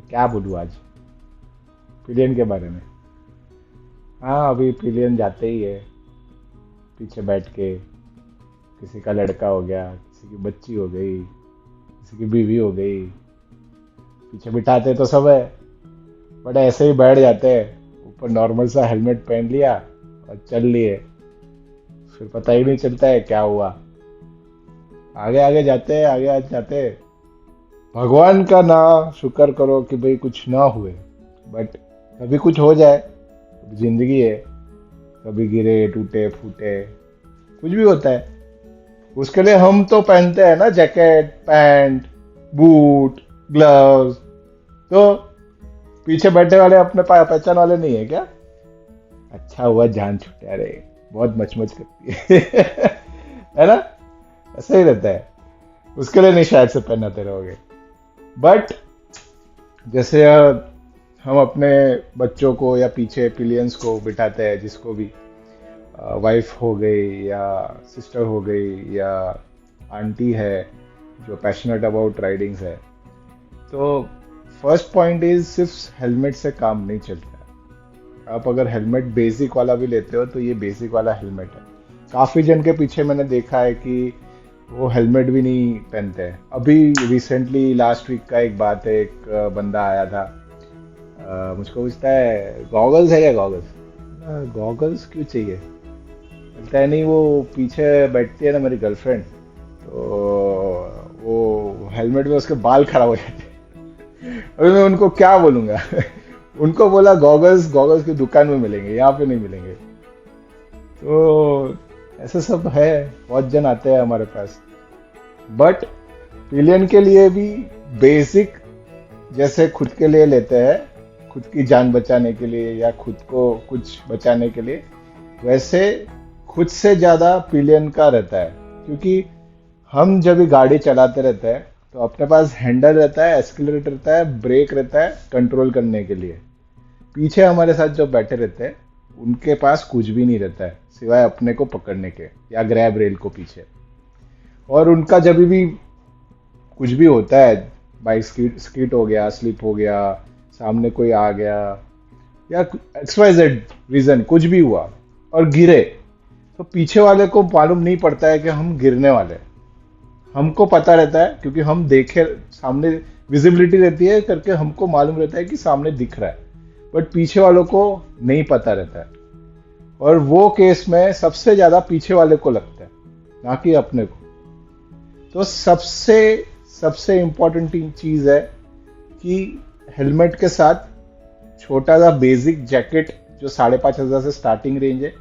क्या बोलूँ आज पिलियन के बारे में। हाँ, अभी पिलियन जाते ही है पीछे बैठ के। किसी का लड़का हो गया, किसी की बच्ची हो गई, किसी की बीवी हो गई। पीछे बिठाते तो सब है, बट ऐसे ही बैठ जाते हैं। ऊपर नॉर्मल सा हेलमेट पहन लिया और चल लिए। फिर पता ही नहीं चलता है क्या हुआ। आगे आगे जाते हैं, आगे आगे जाते हैं। भगवान का ना शुक्र करो कि भाई कुछ ना हुए, बट कभी कुछ हो जाए। अब जिंदगी है, कभी गिरे टूटे फूटे, कुछ भी होता है। उसके लिए हम तो पहनते हैं ना जैकेट, पैंट, बूट, ग्लव्स। तो पीछे बैठे वाले अपने पहचान वाले नहीं है क्या? अच्छा हुआ जान छूटे। अरे बहुत मचमच करती है है ना? ऐसा ही रहता है। उसके लिए नहीं शायद से पहनाते रहोगे। बट जैसे हम अपने बच्चों को या पीछे पिलियंस को बिठाते हैं, जिसको भी वाइफ हो गई या सिस्टर हो गई या आंटी है जो पैशनेट अबाउट राइडिंग्स है, तो फर्स्ट पॉइंट इज सिर्फ हेलमेट से काम नहीं चलता है। आप अगर हेलमेट बेसिक वाला भी लेते हो तो ये बेसिक वाला हेलमेट है। काफ़ी जन के पीछे मैंने देखा है कि वो हेलमेट भी नहीं पहनते हैं। अभी रिसेंटली लास्ट वीक का एक बात है, एक बंदा आया था। मुझको पूछता है गॉगल्स है क्या, गॉगल्स? गॉगल्स क्यों चाहिए? लगता है नहीं, वो पीछे बैठती है ना मेरी गर्लफ्रेंड, तो वो हेलमेट में उसके बाल खराब हो जाते हैं। अभी मैं उनको क्या बोलूँगा उनको बोला गॉगल्स गॉगल्स की दुकान में मिलेंगे, यहाँ पे नहीं मिलेंगे। तो ऐसे सब है, बहुत जन आते हैं हमारे पास। बट पिलियन के लिए भी बेसिक, जैसे खुद के लिए लेते हैं, खुद की जान बचाने के लिए या खुद को कुछ बचाने के लिए, वैसे खुद से ज़्यादा पिलियन का रहता है। क्योंकि हम जब भी गाड़ी चलाते रहते हैं तो अपने पास हैंडल रहता है, एक्सीलरेटर रहता है, ब्रेक रहता है कंट्रोल करने के लिए। पीछे हमारे साथ जो बैठे रहते हैं उनके पास कुछ भी नहीं रहता है सिवाय अपने को पकड़ने के या ग्रैब रेल को पीछे। और उनका जब भी कुछ भी होता है, बाइक स्कीट हो गया, स्लिप हो गया, सामने कोई आ गया या एक्स वाई जेड रीजन कुछ भी हुआ और गिरे, तो पीछे वाले को मालूम नहीं पड़ता है कि हम गिरने वाले हैं। हमको पता रहता है क्योंकि हम देखे, सामने विजिबिलिटी रहती है करके हमको मालूम रहता है कि सामने दिख रहा है, बट पीछे वालों को नहीं पता रहता है। और वो केस में सबसे ज्यादा पीछे वाले को लगता है, ना कि अपने को। तो सबसे सबसे इम्पोर्टेंट चीज है कि हेलमेट के साथ छोटा सा बेसिक जैकेट जो 5,500 से स्टार्टिंग रेंज है,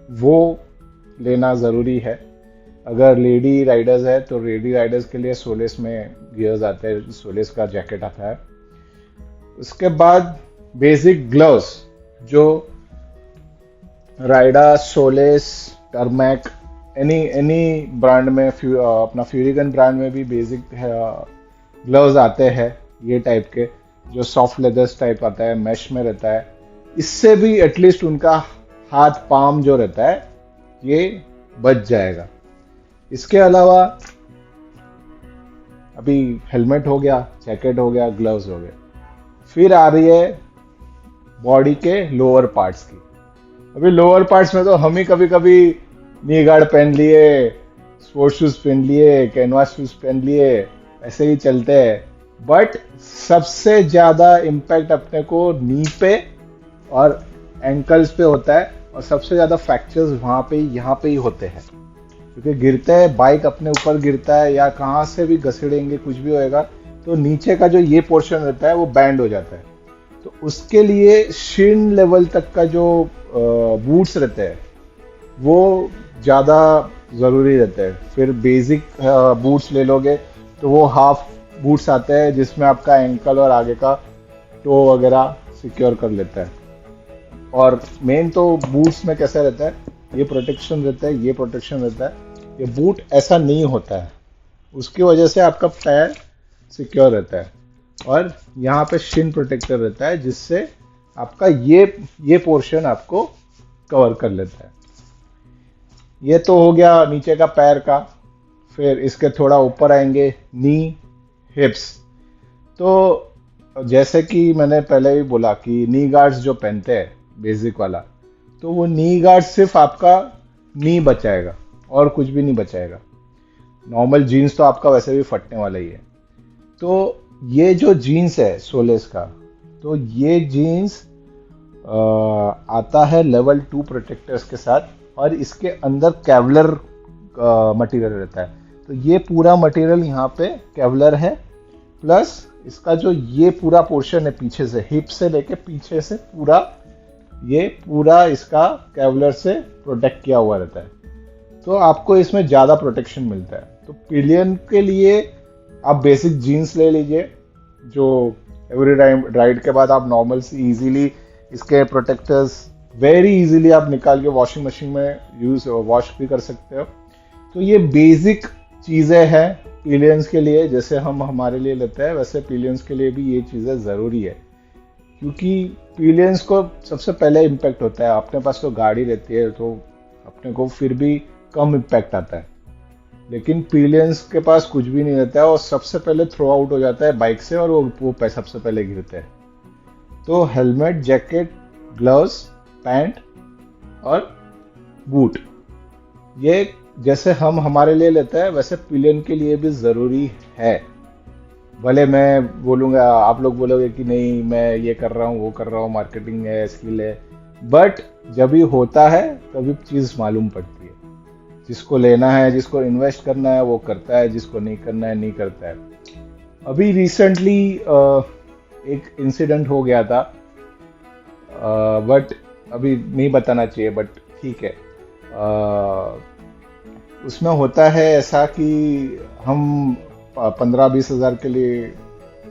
वो लेना ज़रूरी है। अगर लेडी राइडर्स है तो लेडी राइडर्स के लिए सोलेस में गियर्स आते हैं, सोलेस का जैकेट आता है। उसके बाद बेसिक ग्लव्स जो Raida, Solace, Tarmac, any any brand में, अपना फ्यूरिगन ब्रांड में भी बेसिक ग्लव्स आते हैं ये टाइप के, जो सॉफ्ट लेदर्स टाइप आता है, मैश में रहता है। इससे भी एटलीस्ट उनका हाथ पाम जो रहता है ये बच जाएगा। इसके अलावा अभी हेलमेट हो गया, जैकेट हो गया, ग्लव्स हो गए, फिर आ रही है बॉडी के लोअर पार्ट्स की। अभी लोअर पार्ट्स में तो हम ही कभी कभी नी गार्ड पहन लिए, स्पोर्ट्स शूज पहन लिए, कैनवास शूज पहन लिए, ऐसे ही चलते हैं। बट सबसे ज्यादा इम्पैक्ट अपने को नी पे और एंकल्स पे होता है, और सबसे ज्यादा फ्रैक्चर्स वहां पे यहाँ पे ही होते हैं। क्योंकि गिरते हैं, बाइक अपने ऊपर गिरता है या कहाँ से भी घसीटेंगे, कुछ भी होएगा, तो नीचे का जो ये पोर्शन रहता है वो बैंड हो जाता है। तो उसके लिए शिन लेवल तक का जो बूट्स रहते हैं वो ज़्यादा ज़रूरी रहते हैं। फिर बेसिक बूट्स ले लोगे तो वो हाफ बूट्स आते हैं जिसमें आपका एंकल और आगे का टो वगैरह सिक्योर कर लेता है। और मेन तो बूट्स में कैसा रहता है, ये प्रोटेक्शन रहता है, ये प्रोटेक्शन रहता है। ये बूट ऐसा नहीं होता है, उसकी वजह से आपका पैर सिक्योर रहता है। और यहाँ पे शिन प्रोटेक्टर रहता है जिससे आपका ये पोर्शन आपको कवर कर लेता है। ये तो हो गया नीचे का पैर का। फिर इसके थोड़ा ऊपर आएंगे नी, हिप्स। तो जैसे कि मैंने पहले भी बोला कि नी गार्ड्स जो पहनते हैं बेसिक वाला, तो वो नी गार्ड सिर्फ आपका नी बचाएगा और कुछ भी नहीं बचाएगा। नॉर्मल जीन्स तो आपका वैसे भी फटने वाला ही है। तो ये जो जीन्स है सोलेस का, तो ये जीन्स आता है लेवल 2 प्रोटेक्टर्स के साथ, और इसके अंदर केवलर मटेरियल रहता है। तो ये पूरा मटेरियल यहाँ पे केवलर है, प्लस इसका जो ये पूरा पोर्शन है पीछे से, हिप से लेके पीछे से पूरा, ये पूरा इसका केवलर से प्रोटेक्ट किया हुआ रहता है। तो आपको इसमें ज़्यादा प्रोटेक्शन मिलता है। तो पिलियन के लिए आप बेसिक जीन्स ले लीजिए, जो एवरी राइड के बाद आप नॉर्मल से इजीली इसके प्रोटेक्टर्स वेरी इजीली आप निकाल के वॉशिंग मशीन में यूज वॉश भी कर सकते हो। तो ये बेसिक चीज़ें हैं पिलियंस के लिए। जैसे हम हमारे लिए लेते हैं, वैसे पिलियंस के लिए भी ये चीज़ें ज़रूरी है, क्योंकि पिलियंस को सबसे पहले इम्पैक्ट होता है। अपने पास तो गाड़ी रहती है तो अपने को फिर भी कम इम्पैक्ट आता है, लेकिन पिलियंस के पास कुछ भी नहीं रहता है और सबसे पहले थ्रो आउट हो जाता है बाइक से, और वो सबसे पहले गिरते हैं। तो हेलमेट, जैकेट, ग्लव्स, पैंट और बूट, ये जैसे हम हमारे लिए लेते हैं वैसे पिलियन के लिए भी ज़रूरी है। भले मैं बोलूँगा, आप लोग बोलोगे कि नहीं मैं ये कर रहा हूँ वो कर रहा हूँ, मार्केटिंग है, स्किल है, बट जब भी होता है तभी चीज़ मालूम पड़ती है। जिसको लेना है, जिसको इन्वेस्ट करना है वो करता है, जिसको नहीं करना है नहीं करता है। अभी रिसेंटली एक इंसिडेंट हो गया था, बट अभी नहीं बताना चाहिए, बट ठीक है। उसमें होता है ऐसा कि हम 15-20 हज़ार के लिए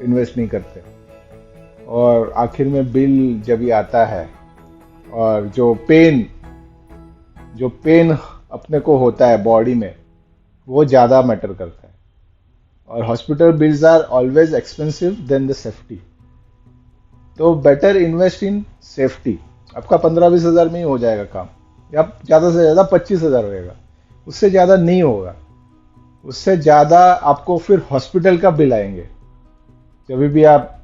इन्वेस्ट नहीं करते, और आखिर में बिल जब ये आता है, और जो पेन अपने को होता है बॉडी में, वो ज़्यादा मैटर करता है। और hospital bills are always expensive than the safety. तो बेटर इन्वेस्ट इन सेफ्टी। आपका 15-20 हज़ार में ही हो जाएगा काम, या ज़्यादा से ज़्यादा 25 हज़ार होएगा, उससे ज़्यादा नहीं होगा। उससे ज़्यादा आपको फिर हॉस्पिटल का बिल आएंगे। जब भी आप,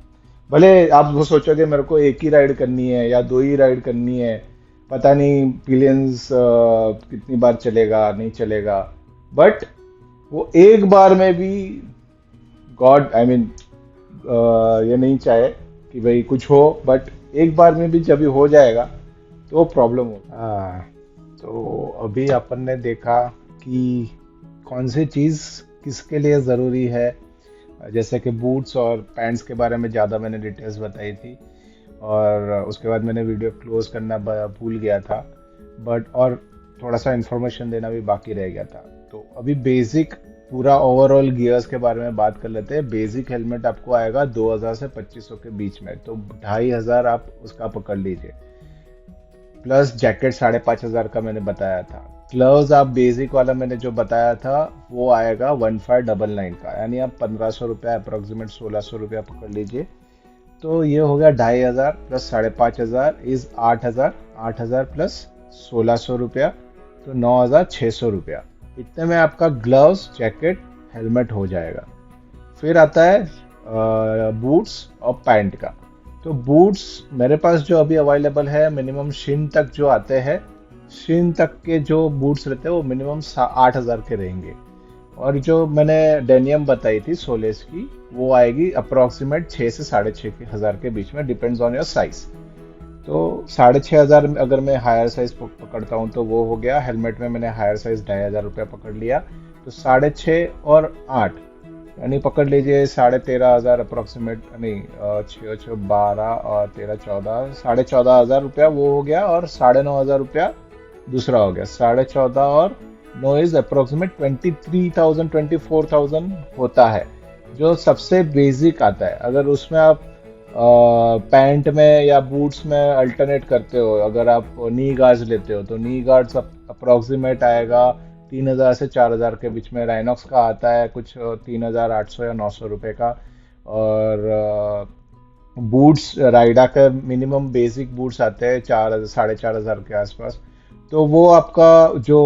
भले आप वो सोचोगे मेरे को एक ही राइड करनी है या 2 ही राइड करनी है, पता नहीं पिलियंस कितनी बार चलेगा नहीं चलेगा, बट वो एक बार में भी, गॉड आई मीन ये नहीं चाहे कि भाई कुछ हो, बट एक बार में भी जब भी हो जाएगा तो प्रॉब्लम हो। तो अभी अपन ने देखा कि कौन सी चीज़ किसके लिए ज़रूरी है। जैसे कि बूट्स और पैंट्स के बारे में ज़्यादा मैंने डिटेल्स बताई थी, और उसके बाद मैंने वीडियो क्लोज करना भूल गया था, बट और थोड़ा सा इन्फॉर्मेशन देना भी बाकी रह गया था। तो अभी बेसिक पूरा ओवरऑल गियर्स के बारे में बात कर लेते हैं। बेसिक हेलमेट आपको आएगा 2000 से 2500 के बीच में, तो 2500 आप उसका पकड़ लीजिए, प्लस जैकेट 5500 का मैंने बताया था। ग्लव्स आप बेसिक वाला मैंने जो बताया था वो आएगा 1599 का, यानी आप 1500 रुपया अप्रोक्सीमेट 1600 रुपया पकड़ लीजिए। तो ये हो गया 2500 प्लस 5500 इज 8000, 8000 प्लस 1600 रुपया, तो 9600 रुपया। इतने में आपका ग्लव्स, जैकेट, हेलमेट हो जाएगा। फिर आता है बूट्स और पैंट का। तो बूट्स मेरे पास जो अभी अवेलेबल है, मिनिमम शिन तक जो आते हैं, शिन तक के जो बूट्स रहते हैं वो मिनिमम 8000 के रहेंगे। और जो मैंने डेनियम बताई थी सोलेस की, वो आएगी अप्रोक्सीमेट 6 से 6500 के बीच में, डिपेंड्स ऑन योर साइज। तो 6500 में अगर मैं हायर साइज पकड़ता हूँ तो वो हो गया। हेलमेट में मैंने हायर साइज 2500 रुपया पकड़ लिया, तो 6.5 और 8 यानी पकड़ लीजिए 13,500 अप्रोक्सीमेट, नहीं 6 6 12 और 13 14, 14,500 रुपया वो हो गया, और 9,500 रुपया दूसरा हो गया। 14,500 और 9 इज अप्रोक्सीमेट 23,000 24,000 होता है, जो सबसे बेसिक आता है। अगर उसमें आप पैंट में या बूट्स में अल्टरनेट करते हो, अगर आप नी गार्ड्स लेते हो तो नी गार्ड्स अप्रोक्सीमेट आएगा 3,000 से 4,000 के बीच में। राइनॉक्स का आता है कुछ 3,800 या 900 रुपये का। और बूट्स राइडा के मिनिमम बेसिक बूट्स आते हैं 4,000 के आसपास। तो वो आपका जो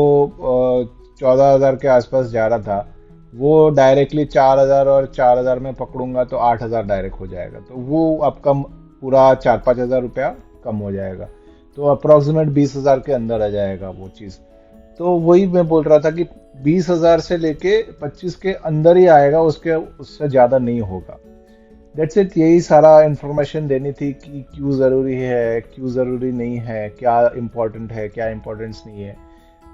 14,000 के आसपास जा रहा था, वो डायरेक्टली 4,000, और 4,000 में पकड़ूंगा तो 8,000 डायरेक्ट हो जाएगा, तो वो आपका पूरा 4-5 हज़ार रुपया कम हो जाएगा। तो अप्रोक्सीमेट 20,000 के अंदर आ जाएगा वो चीज़। तो वही मैं बोल रहा था कि 20,000 से लेके 25 के अंदर ही आएगा, उसके उससे ज़्यादा नहीं होगा। दैट्स इट, यही सारा इन्फॉर्मेशन देनी थी कि क्यों ज़रूरी है, क्यों ज़रूरी नहीं है, क्या इम्पोर्टेंट है, क्या इम्पोर्टेंस नहीं है।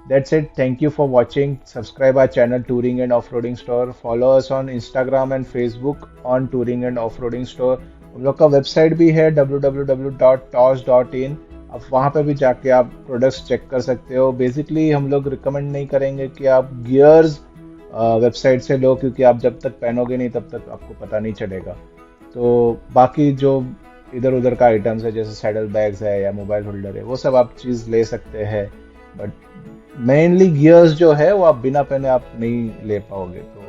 That's it. Thank you for watching. Subscribe our channel Touring and Off-Roading Store. Follow us on Instagram and Facebook on Touring and Off-Roading Store. हम लोग का वेबसाइट भी है www.tosh.in। आप वहाँ पे भी जाके आप प्रोडक्ट्स चेक कर सकते हो। बेसिकली हम लोग रिकमेंड नहीं करेंगे कि आप गियर्स वेबसाइट से लो, क्योंकि आप जब तक पहनोगे नहीं तब तक आपको पता नहीं चलेगा। तो बाकी जो इधर उधर का आइटम्स है, जैसे सैडल बैग्स है या मोबाइल होल्डर है, वो सब आप चीज़ ले सकते हैं। बट मेनली गियर्स जो है वो आप बिना पहने आप नहीं ले पाओगे, तो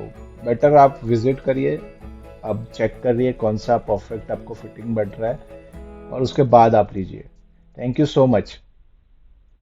बेटर आप विजिट करिए, आप चेक करिए कौन सा परफेक्ट आपको फिटिंग बैठ रहा है, और उसके बाद आप लीजिए। Thank you so much.